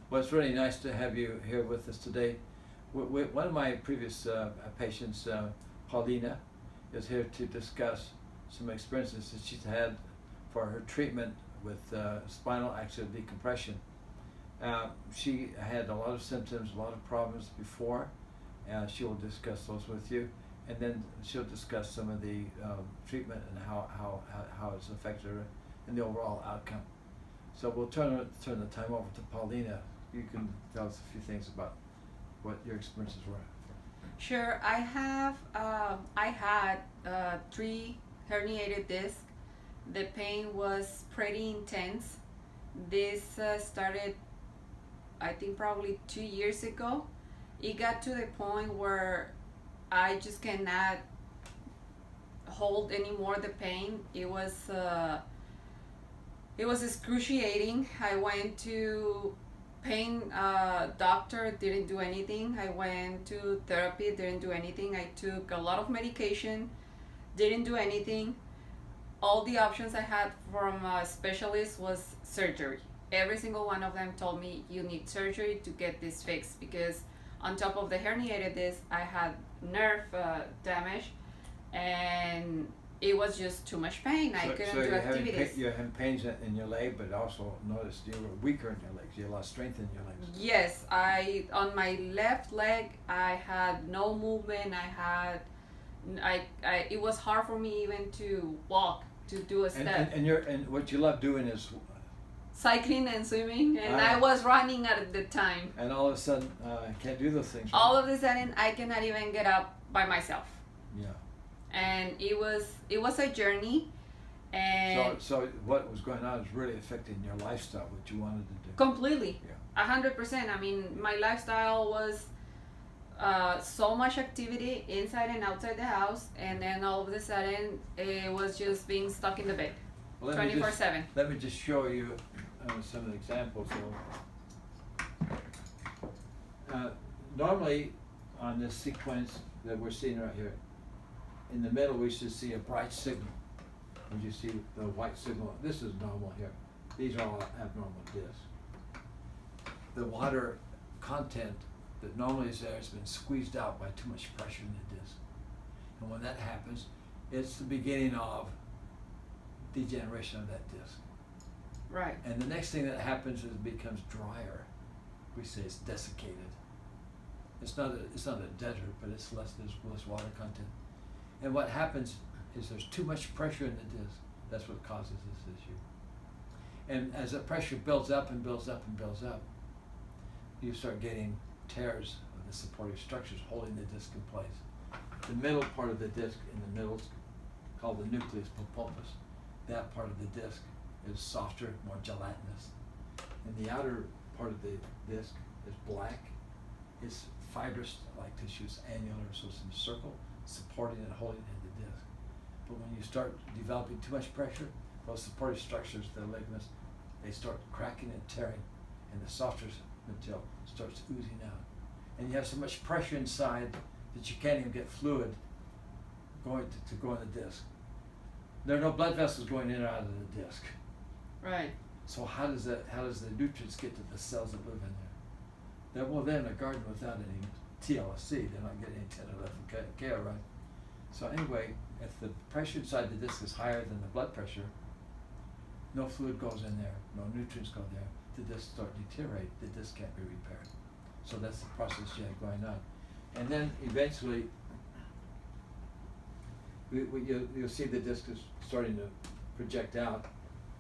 Well, it's really nice to have you here with us today. One of my previous patients, Paulina, is here to discuss some experiences that she's had for her treatment with spinal axial decompression. She had a lot of symptoms, a lot of problems before. She will discuss those with you, and then she'll discuss some of the treatment and how it's affected her and the overall outcome. So we'll turn the time over to Paulina. You can tell us a few things about what your experiences were. Sure. I had 3 herniated discs. The pain was pretty intense. This started, I think, probably 2 years ago. It got to the point where I just cannot hold anymore the pain. It was excruciating. I went to pain doctor, didn't do anything. I went to therapy, didn't do anything. I took a lot of medication, didn't do anything. All the options I had from a specialist was surgery. Every single one of them told me you need surgery to get this fixed, because on top of the herniated disc, I had nerve damage, and it was just too much pain. I couldn't do activities. You're having pains in your leg, but also noticed you were weaker in your legs. You lost strength in your legs. Yes, on my left leg, I had no movement. It was hard for me even to walk, to do a step. And what you love doing is cycling and swimming, and I was running at the time. And all of a sudden, I can't do those things. Right? All of a sudden, I cannot even get up by myself. Yeah. And it was a journey. And so what was going on is really affecting your lifestyle, what you wanted to do. Completely. Yeah. 100%. I mean, my lifestyle was so much activity inside and outside the house, and then all of a sudden, it was just being stuck in the bed, 24/7. Let me just show you some examples. Normally, on this sequence that we're seeing right here, in the middle we should see a bright signal. And you see the white signal. This is normal here. These are all abnormal discs. The water content that normally is there has been squeezed out by too much pressure in the disc. And when that happens, it's the beginning of degeneration of that disc. Right. And the next thing that happens is it becomes drier. We say it's desiccated. It's not a desert, but there's less water content. And what happens is there's too much pressure in the disc. That's what causes this issue. And as the pressure builds up and builds up and builds up, you start getting tears of the supportive structures holding the disc in place. The middle part of the disc in the middle is called the nucleus pulpus. That part of the disc is softer, more gelatinous. And the outer part of the disc is black. It's fibrous like tissues, annular, so it's in a circle, supporting and holding in the disc. But when you start developing too much pressure, those supportive structures, the ligaments, they start cracking and tearing, and the softer material starts oozing out. And you have so much pressure inside that you can't even get fluid going to go in the disc. There are no blood vessels going in or out of the disc. Right. So how does the nutrients get to the cells that live in there? They're in a garden without any TLC. They're not getting any 10 or 11 K, right? So anyway, if the pressure inside the disc is higher than the blood pressure, no fluid goes in there, no nutrients go there. The disc start deteriorate. The disc can't be repaired. So that's the process you have going on. And then eventually, you'll see the disc is starting to project out.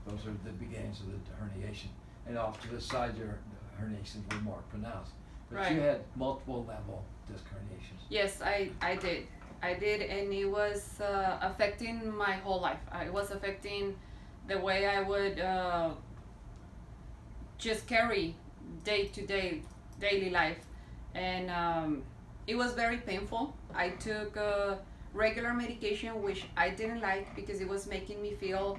Those are the beginnings of the herniation. And off to the side, your herniations were more pronounced. But right. You had multiple level disc herniations. Yes, I did. And it was affecting my whole life. It was affecting the way I would just carry day-to-day daily life. And it was very painful. I took regular medication, which I didn't like because it was making me feel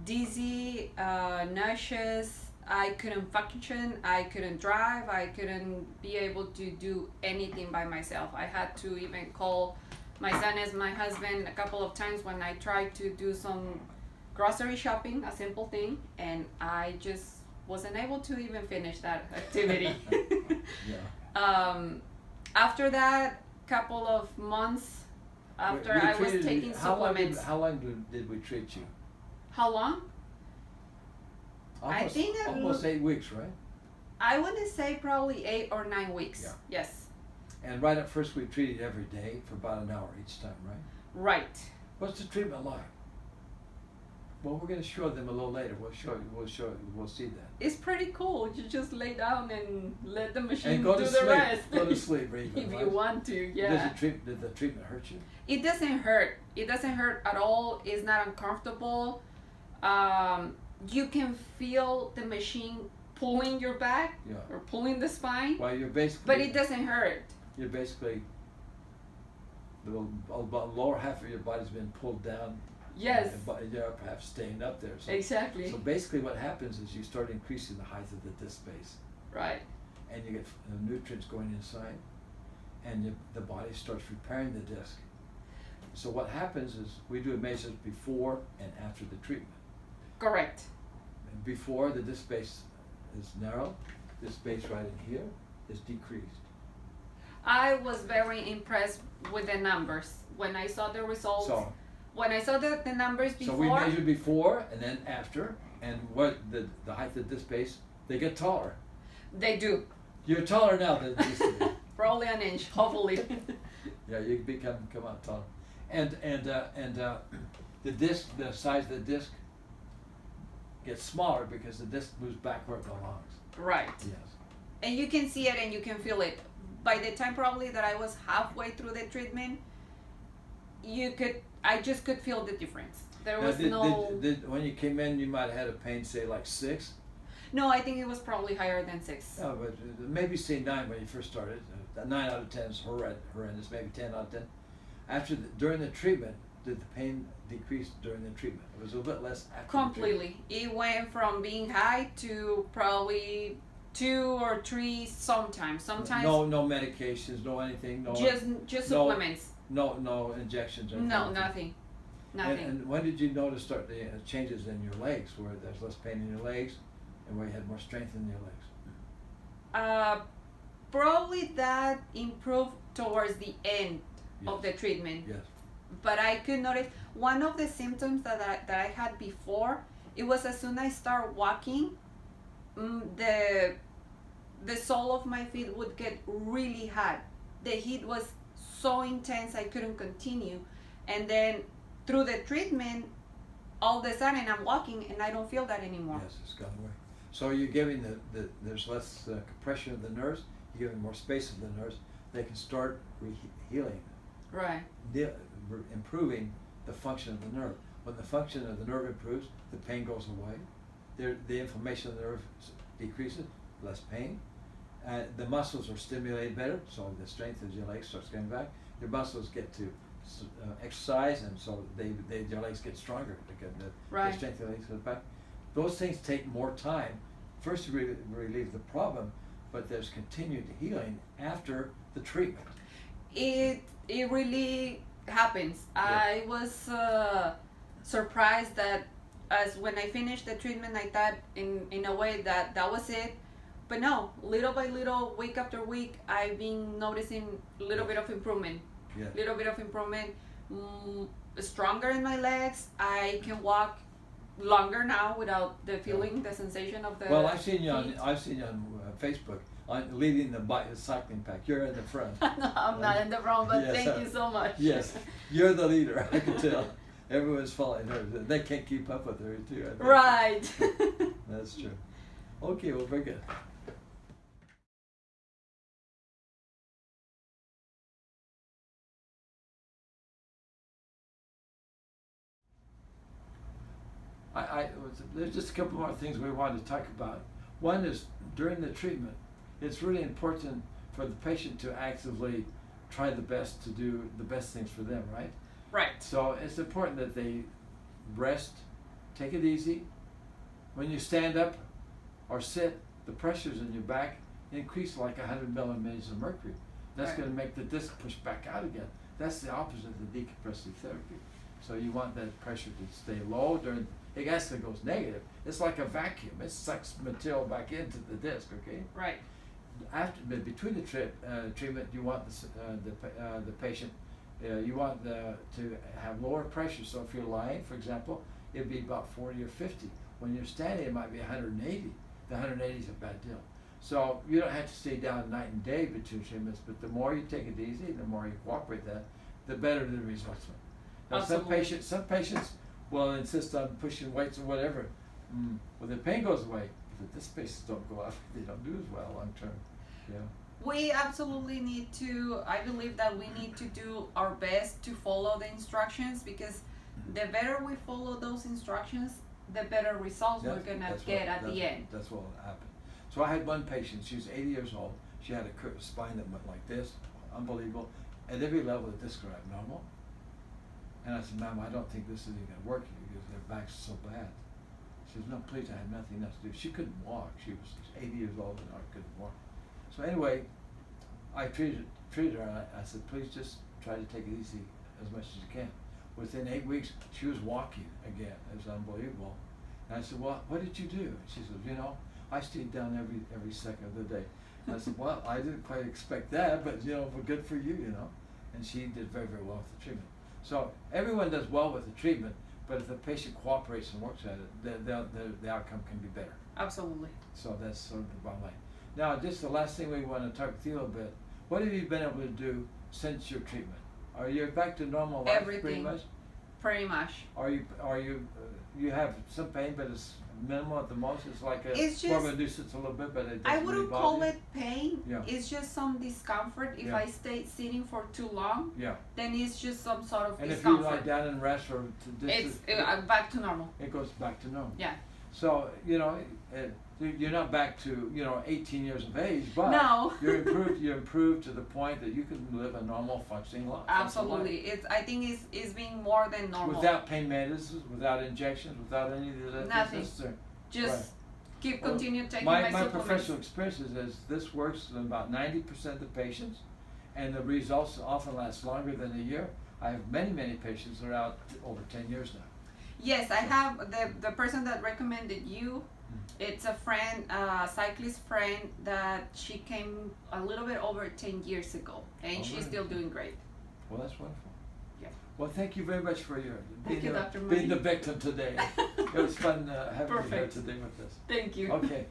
dizzy, nauseous. I couldn't function, I couldn't drive, I couldn't be able to do anything by myself. I had to even call my son as my husband a couple of times when I tried to do some grocery shopping, a simple thing, and I just wasn't able to even finish that activity. Yeah. After that, couple of months after I was taking supplements. How long did we treat you? How long? Almost, I think almost 8 weeks, right? I would say probably 8 or 9 weeks. Yeah. Yes. And right at first we treated every day for about an hour each time, right? Right. What's the treatment like? Well, we're going to show them a little later. We'll see that. It's pretty cool. You just lay down and let the machine And go do to the sleep. rest. Go to sleep, even, if right? you want to, yeah. Did the treatment hurt you? It doesn't hurt. It doesn't hurt at all. It's not uncomfortable. You can feel the machine pulling your back or pulling the spine. Well, you're basically. But it doesn't hurt. You're basically. The lower half of your body's been pulled down. Yes. And you're perhaps staying up there. So, Exactly. So basically, what happens is you start increasing the height of the disc space. Right. And you get nutrients going inside, and the body starts repairing the disc. So what happens is we do measures before and after the treatment. Correct. And before, the disc space is narrow. This space right in here is decreased. I was very impressed with the numbers when I saw the results. So, when I saw the numbers before. So we measured before and then after, and what the height of this base, they get taller. They do. You're taller now than you used to be. Probably an inch, hopefully. Yeah, you come out taller, and the disc, the size of the disc gets smaller because the disc moves back where it belongs. Right. Yes. And you can see it and you can feel it. By the time probably that I was halfway through the treatment, I just could feel the difference. There was when you came in, you might have had a pain, say like 6. No, I think it was probably higher than 6. Oh, but maybe say 9 when you first started. 9 out of 10 is horrendous. Maybe 10 out of 10. During the treatment, did the pain decrease during the treatment? It was a little bit less after. Completely. It went from being high to probably 2 or 3 sometimes. No medications, no anything. No. Just supplements. No injections. No, nothing. Nothing. And when did you notice the changes in your legs, where there's less pain in your legs, and where you had more strength in your legs? Probably that improved towards the end of the treatment. Yes. But I could notice one of the symptoms that I had before. It was as soon as I start walking, the sole of my feet would get really hot. The heat was so intense I couldn't continue, and then through the treatment, all of a sudden I'm walking and I don't feel that anymore. Yes, it's gone away. So you're giving there's less compression of the nerves. You're giving more space of the nerves. They can start healing. Right. Improving the function of the nerve. When the function of the nerve improves, the pain goes away. The inflammation of the nerve decreases, less pain. The muscles are stimulated better, so the strength of your legs starts getting back. Your muscles get to exercise, and so your legs get stronger because the strength of the legs goes back. Those things take more time. First to relieve the problem, but there's continued healing after the treatment. It really happens. Yeah. I was surprised that as when I finished the treatment, I thought in a way that was it. But no, little by little, week after week, I've been noticing a little bit of improvement. Yeah. Little bit of improvement. Stronger in my legs. I can walk longer now without the feeling, the sensation of the. Well, I've seen you on Facebook leading the cycling pack. You're in the front. No, I'm not in the front, but yes, thank you so much. Yes, you're the leader. I can tell. Everyone's following her. They can't keep up with her too. I think. Right. That's true. Okay, well, very good. There's just a couple more things we wanted to talk about. One is during the treatment, it's really important for the patient to actively try the best to do the best things for them, right? Right. So it's important that they rest, take it easy. When you stand up or sit, the pressures in your back increase like 100 millimeters of mercury. That's going to make the disc push back out again. That's the opposite of the decompressive therapy. So you want that pressure to stay low during, it actually goes negative. It's like a vacuum. It sucks material back into the disc, okay? Right. Between the treatment, you want the patient, you want to have lower pressure. So if you're lying, for example, it'd be about 40 or 50. When you're standing, it might be 180. The 180 is a bad deal. So you don't have to stay down night and day between treatments, but the more you take it easy, the more you cooperate that, the better the results are. Now some patients will insist on pushing weights or whatever. Well, the pain goes away. But this patients don't go up, they don't do as well long term. Yeah. We absolutely need to, I believe that we need to do our best to follow the instructions, because the better we follow those instructions, the better results we're gonna get at the end. That's what will happen. So I had one patient, she was 80 years old, she had a spine that went like this, unbelievable. At every level the discs are abnormal. And I said, ma'am, I don't think this is even gonna work because their back's so bad. She says, no, please, I have nothing else to do. She couldn't walk. She was 80 years old and I couldn't walk. So anyway, I treated her and I said, please just try to take it easy as much as you can. Within 8 weeks, she was walking again. It was unbelievable. And I said, well, what did you do? She says, you know, I stayed down every second of the day. And I said, well, I didn't quite expect that, but you know, but good for you, you know. And she did very, very well with the treatment. So everyone does well with the treatment, but if the patient cooperates and works at it, the outcome can be better. Absolutely. So that's sort of the bottom line. Now, just the last thing we want to talk with you a little bit. What have you been able to do since your treatment? Are you back to normal life? Everything. Pretty much? Pretty much. Are you you have some pain, but it's minimal at the most? It's like It's more of just, a nuisance a little bit, but it doesn't I really wouldn't bother call you? it pain. Yeah. It's just some discomfort. If Yeah. I stay sitting for too long, Yeah. then it's just some sort of And if you discomfort. lie down and rest for It's back to normal. it goes back to normal. Yeah. So, you know, you're not back to, you know, 18 years of age, but No. you're improved to the point that you can live a normal functioning life. Absolutely. I think it's being more than normal. Without pain medicines, without injections, without any of that. Nothing. Just continue taking my my supplements. professional experience is this works in about 90% of the patients, and the results often last longer than a year. I have many patients that are out over 10 years now. Yes, I have the person that recommended you. It's a friend, cyclist friend that she came a little bit over 10 years ago, and she's still doing great. Well, that's wonderful. Yeah. Well, thank you very much for Thank you, Dr. being the Murray. victim today. It was fun having you here Perfect. today with us. Thank you. Okay.